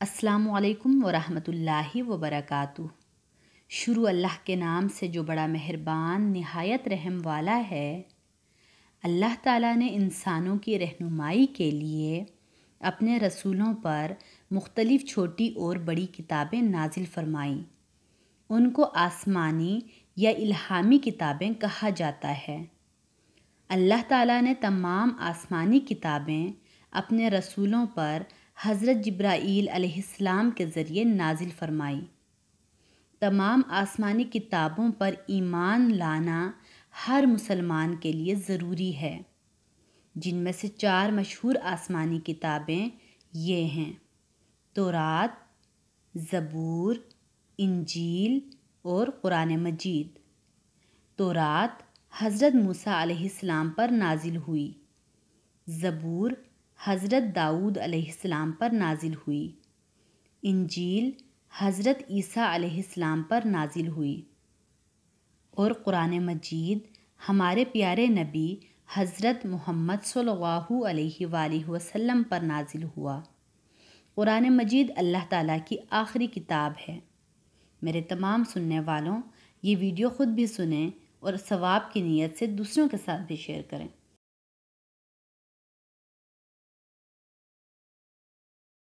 السلام علیکم ورحمۃ اللہ وبرکاتہ۔ شروع اللہ کے نام سے جو بڑا مہربان نہایت رحم والا ہے۔ اللہ تعالیٰ نے انسانوں کی رہنمائی کے لیے اپنے رسولوں پر مختلف چھوٹی اور بڑی کتابیں نازل فرمائیں۔ ان کو آسمانی یا الہامی کتابیں کہا جاتا ہے۔ اللہ تعالیٰ نے تمام آسمانی کتابیں اپنے رسولوں پر حضرت جبرائیل علیہ السلام کے ذریعے نازل فرمائی۔ تمام آسمانی کتابوں پر ایمان لانا ہر مسلمان کے لیے ضروری ہے، جن میں سے 4 مشہور آسمانی کتابیں یہ ہیں: تورات، زبور، انجیل اور قرآن مجید۔ تورات حضرت موسیٰ علیہ السلام پر نازل ہوئی۔ زبور حضرت داؤد علیہ السلام پر نازل ہوئی۔ انجیل حضرت عیسیٰ علیہ السلام پر نازل ہوئی، اور قرآن مجید ہمارے پیارے نبی حضرت محمد صلی اللہ علیہ وآلہ وسلم پر نازل ہوا۔ قرآن مجید اللہ تعالیٰ کی آخری کتاب ہے۔ میرے تمام سننے والوں، یہ ویڈیو خود بھی سنیں اور ثواب کی نیت سے دوسروں کے ساتھ بھی شیئر کریں۔